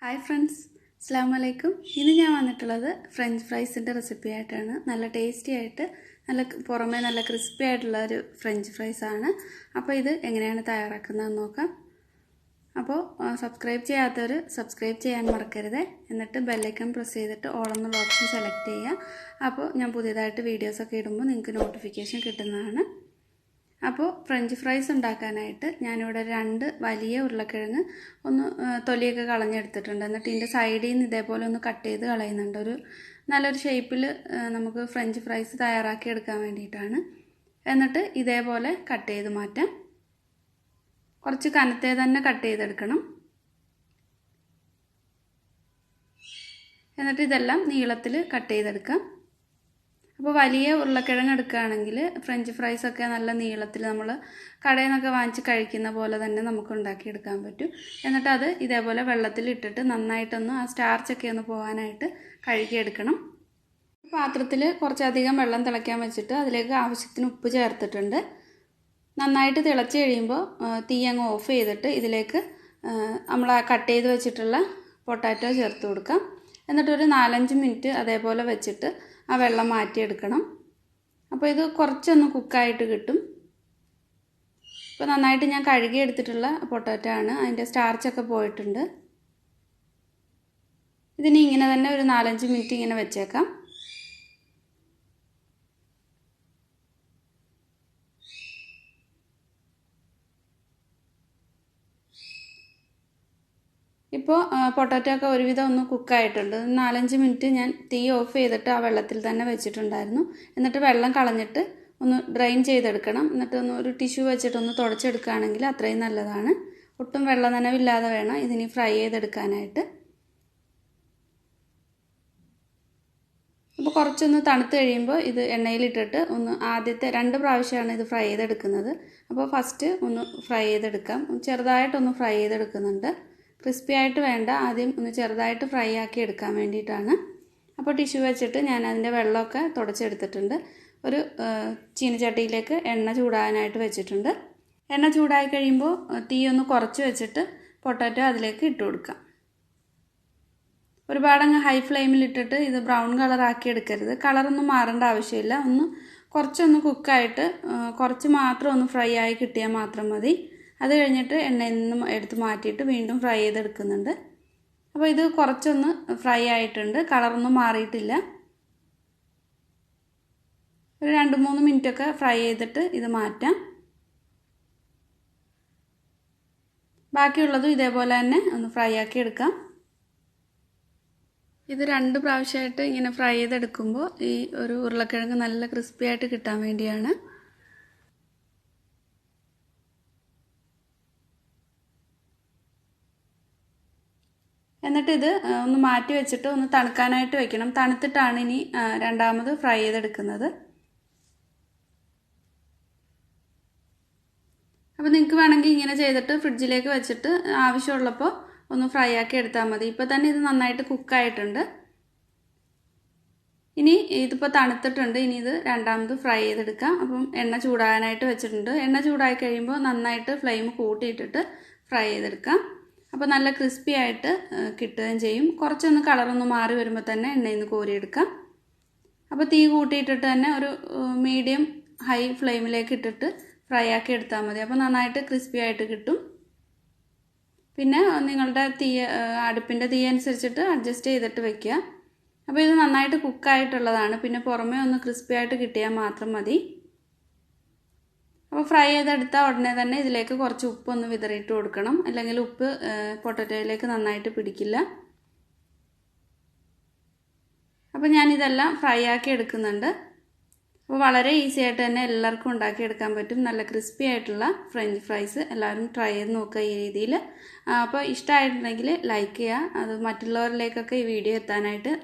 Hi friends, അസ്സലാമു അലൈക്കും. ഇന്ന് ഞാൻ വന്നിട്ടുള്ളത് ഫ്രഞ്ച് ഫ്രൈസിൻ്റെ റെസിപ്പി ആയിട്ടാണ്. നല്ല ടേസ്റ്റി ആയിട്ട് പുറമേ നല്ല ക്രിസ്പി ആയിട്ടുള്ള ഒരു ഫ്രഞ്ച് ഫ്രൈസാണ്. അപ്പോൾ ഇത് എങ്ങനെയാണ് തയ്യാറാക്കുന്നതെന്ന് നോക്കാം. അപ്പോൾ സബ്സ്ക്രൈബ് ചെയ്യാത്തവർ സബ്സ്ക്രൈബ് ചെയ്യാൻ മറക്കരുത്. എന്നിട്ട് ബെല്ലൈക്കൺ പ്രസ് ചെയ്തിട്ട് ഓൾ എന്നുള്ള ഓപ്ഷൻ സെലക്ട് ചെയ്യുക. അപ്പോൾ ഞാൻ പുതിയതായിട്ട് വീഡിയോസൊക്കെ ഇടുമ്പോൾ നിങ്ങൾക്ക് നോട്ടിഫിക്കേഷൻ കിട്ടുന്നതാണ്. അപ്പോൾ ഫ്രഞ്ച് ഫ്രൈസ് ഉണ്ടാക്കാനായിട്ട് ഞാനിവിടെ 2 വലിയ ഉരുളക്കിഴങ്ങ് ഒന്ന് തൊലിയൊക്കെ കളഞ്ഞെടുത്തിട്ടുണ്ട്. എന്നിട്ട് ഇതിൻ്റെ സൈഡിൽ നിന്ന് ഇതേപോലെ ഒന്ന് കട്ട് ചെയ്ത് കളയുന്നുണ്ട്. നല്ലൊരു ഷേപ്പിൽ നമുക്ക് ഫ്രഞ്ച് ഫ്രൈസ് തയ്യാറാക്കി എടുക്കാൻ വേണ്ടിയിട്ടാണ്. എന്നിട്ട് ഇതേപോലെ കട്ട് ചെയ്ത് മാറ്റാം. കുറച്ച് കനത്തേ തന്നെ കട്ട് ചെയ്തെടുക്കണം. എന്നിട്ട് ഇതെല്ലാം നീളത്തിൽ കട്ട് ചെയ്തെടുക്കാം. അപ്പോൾ വലിയ ഉരുളക്കിഴങ്ങ് എടുക്കുകയാണെങ്കിൽ ഫ്രഞ്ച് ഫ്രൈസൊക്കെ നല്ല നീളത്തിൽ നമ്മൾ കടയിൽ നിന്നൊക്കെ വാങ്ങിച്ച് കഴിക്കുന്ന പോലെ തന്നെ നമുക്ക് ഉണ്ടാക്കിയെടുക്കാൻ പറ്റും. എന്നിട്ട് അത് ഇതേപോലെ വെള്ളത്തിൽ ഇട്ടിട്ട് നന്നായിട്ടൊന്ന് ആ സ്റ്റാർച്ചൊക്കെ ഒന്ന് പോകാനായിട്ട് കഴുകിയെടുക്കണം. പാത്രത്തിൽ കുറച്ചധികം വെള്ളം തിളയ്ക്കാൻ വെച്ചിട്ട് അതിലേക്ക് ആവശ്യത്തിന് ഉപ്പ് ചേർത്തിട്ടുണ്ട്. നന്നായിട്ട് തിളച്ച് കഴിയുമ്പോൾ തീ അങ്ങ് ഓഫ് ചെയ്തിട്ട് ഇതിലേക്ക് നമ്മൾ കട്ട് ചെയ്ത് വെച്ചിട്ടുള്ള പൊട്ടാറ്റോ ചേർത്ത് കൊടുക്കാം. എന്നിട്ടൊരു 4-5 മിനിറ്റ് അതേപോലെ വെച്ചിട്ട് ആ വെള്ളം മാറ്റിയെടുക്കണം. അപ്പോൾ ഇത് കുറച്ചൊന്ന് കുക്കായിട്ട് കിട്ടും. ഇപ്പോൾ നന്നായിട്ട് ഞാൻ കഴുകിയെടുത്തിട്ടുള്ള പൊട്ടാറ്റോ ആണ്. അതിൻ്റെ സ്റ്റാർച്ചൊക്കെ പോയിട്ടുണ്ട്. ഇതിനി ഇങ്ങനെ തന്നെ ഒരു 4-5 മിനിറ്റ് ഇങ്ങനെ വെച്ചേക്കാം. ഇപ്പോൾ പൊട്ടാറ്റോ ഒക്കെ ഒരുവിധം ഒന്ന് കുക്കായിട്ടുണ്ട്. 4-5 മിനിറ്റ് ഞാൻ തീ ഓഫ് ചെയ്തിട്ട് ആ വെള്ളത്തിൽ തന്നെ വെച്ചിട്ടുണ്ടായിരുന്നു. എന്നിട്ട് വെള്ളം കളഞ്ഞിട്ട് ഒന്ന് ഡ്രെയിൻ ചെയ്തെടുക്കണം. എന്നിട്ട് ഒരു ടിഷ്യൂ വെച്ചിട്ടൊന്ന് തുടച്ചെടുക്കുകയാണെങ്കിൽ അത്രയും നല്ലതാണ്. ഒട്ടും വെള്ളം നനവില്ലാതെ വേണം ഇതിനി ഫ്രൈ ചെയ്തെടുക്കാനായിട്ട്. അപ്പോൾ കുറച്ചൊന്ന് തണുത്ത് കഴിയുമ്പോൾ ഇത് എണ്ണയിലിട്ടിട്ട് ആദ്യത്തെ 2 പ്രാവശ്യമാണ് ഇത് ഫ്രൈ ചെയ്തെടുക്കുന്നത്. അപ്പോൾ ഫസ്റ്റ് ഒന്ന് ഫ്രൈ ചെയ്തെടുക്കാം. ചെറുതായിട്ടൊന്ന് ഫ്രൈ ചെയ്തെടുക്കുന്നുണ്ട്. ക്രിസ്പി ആയിട്ട് വേണ്ട, ആദ്യം ഒന്ന് ചെറുതായിട്ട് ഫ്രൈ ആക്കി എടുക്കാൻ വേണ്ടിയിട്ടാണ്. അപ്പോൾ ടിഷ്യൂ വെച്ചിട്ട് ഞാൻ അതിൻ്റെ വെള്ളമൊക്കെ തുടച്ചെടുത്തിട്ടുണ്ട്. ഒരു ചീനച്ചട്ടിയിലേക്ക് എണ്ണ ചൂടാകാനായിട്ട് വെച്ചിട്ടുണ്ട്. എണ്ണ ചൂടായി കഴിയുമ്പോൾ തീ ഒന്ന് കുറച്ച് വെച്ചിട്ട് പൊട്ടാറ്റോ അതിലേക്ക് ഇട്ട് കൊടുക്കാം. ഒരുപാടങ്ങ് ഹൈ ഫ്ലെയിമിലിട്ടിട്ട് ഇത് ബ്രൗൺ കളറാക്കി എടുക്കരുത്. കളറൊന്നും മാറേണ്ട ആവശ്യമില്ല. കുറച്ചൊന്ന് കുക്കായിട്ട് കുറച്ച് മാത്രം ഒന്ന് ഫ്രൈ ആയി കിട്ടിയാൽ മാത്രം മതി. അത് കഴിഞ്ഞിട്ട് എണ്ണയിൽ നിന്നും എടുത്ത് മാറ്റിയിട്ട് വീണ്ടും ഫ്രൈ ചെയ്തെടുക്കുന്നുണ്ട്. അപ്പോൾ ഇത് കുറച്ചൊന്ന് ഫ്രൈ ആയിട്ടുണ്ട്. കളറൊന്നും മാറിയിട്ടില്ല. ഒരു 2-3 മിനിറ്റൊക്കെ ഫ്രൈ ചെയ്തിട്ട് ഇത് മാറ്റാം. ബാക്കിയുള്ളതും ഇതേപോലെ തന്നെ ഒന്ന് ഫ്രൈ ആക്കി എടുക്കാം. ഇത് 2 പ്രാവശ്യമായിട്ട് ഇങ്ങനെ ഫ്രൈ ചെയ്തെടുക്കുമ്പോൾ ഈ ഒരു ഉരുളക്കിഴങ്ങ് നല്ല ക്രിസ്പി ആയിട്ട് കിട്ടാൻ വേണ്ടിയാണ്. എന്നിട്ട് ഇത് ഒന്ന് മാറ്റി വെച്ചിട്ട് ഒന്ന് തണുക്കാനായിട്ട് വെക്കണം. തണുത്തിട്ടാണ് ഇനി രണ്ടാമത് ഫ്രൈ ചെയ്തെടുക്കുന്നത്. അപ്പോൾ നിങ്ങൾക്ക് വേണമെങ്കിൽ ഇങ്ങനെ ചെയ്തിട്ട് ഫ്രിഡ്ജിലേക്ക് വെച്ചിട്ട് ആവശ്യമുള്ളപ്പോൾ ഒന്ന് ഫ്രൈ ആക്കി എടുത്താൽ മതി. ഇപ്പോൾ തന്നെ ഇത് നന്നായിട്ട് കുക്കായിട്ടുണ്ട്. ഇനി ഇതിപ്പോൾ തണുത്തിട്ടുണ്ട്. ഇനി ഇത് രണ്ടാമത് ഫ്രൈ ചെയ്തെടുക്കാം. അപ്പം എണ്ണ ചൂടാകാനായിട്ട് വെച്ചിട്ടുണ്ട്. എണ്ണ ചൂടായി കഴിയുമ്പോൾ നന്നായിട്ട് ഫ്ലെയിം കൂട്ടിയിട്ടിട്ട് ഫ്രൈ ചെയ്തെടുക്കാം. അപ്പോൾ നല്ല ക്രിസ്പി ആയിട്ട് കിട്ടുകയും ചെയ്യും. കുറച്ചൊന്ന് കളറൊന്ന് മാറി വരുമ്പോൾ തന്നെ എണ്ണയിൽ നിന്ന് കോരിയെടുക്കാം. അപ്പോൾ തീ കൂട്ടിയിട്ടിട്ട് തന്നെ ഒരു മീഡിയം ഹൈ ഫ്ലെയിമിലേക്ക് ഇട്ടിട്ട് ഫ്രൈ ആക്കി എടുത്താൽ മതി. അപ്പോൾ നന്നായിട്ട് ക്രിസ്പി ആയിട്ട് കിട്ടും. പിന്നെ നിങ്ങളുടെ അടുപ്പിൻ്റെ തീ അനുസരിച്ചിട്ട് അഡ്ജസ്റ്റ് ചെയ്തിട്ട് വെക്കുക. അപ്പോൾ ഇത് നന്നായിട്ട് കുക്കായിട്ടുള്ളതാണ്. പിന്നെ പുറമേ ഒന്ന് ക്രിസ്പി ആയിട്ട് കിട്ടിയാൽ മാത്രം മതി. അപ്പോൾ ഫ്രൈ ചെയ്തെടുത്താൽ ഉടനെ തന്നെ ഇതിലേക്ക് കുറച്ച് ഉപ്പൊന്ന് വിതറിയിട്ട് കൊടുക്കണം. അല്ലെങ്കിൽ ഉപ്പ് പൊട്ടറ്റോയിലേക്ക് നന്നായിട്ട് പിടിക്കില്ല. അപ്പോൾ ഞാനിതെല്ലാം ഫ്രൈ ആക്കി എടുക്കുന്നുണ്ട്. അപ്പോൾ വളരെ ഈസി ആയിട്ട് തന്നെ എല്ലാവർക്കും ഉണ്ടാക്കിയെടുക്കാൻ പറ്റും. നല്ല ക്രിസ്പി ആയിട്ടുള്ള ഫ്രഞ്ച് ഫ്രൈസ് എല്ലാവരും ട്രൈ ചെയ്ത് നോക്കുക ഈ രീതിയിൽ. അപ്പോൾ ഇഷ്ടമായിട്ടുണ്ടെങ്കിൽ ലൈക്ക് ചെയ്യുക. അത് മറ്റുള്ളവരിലേക്കൊക്കെ ഈ വീഡിയോ എത്താനായിട്ട്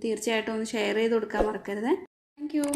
തീർച്ചയായിട്ടും ഒന്ന് ഷെയർ ചെയ്ത് കൊടുക്കാൻ മറക്കരുത്. Thank you.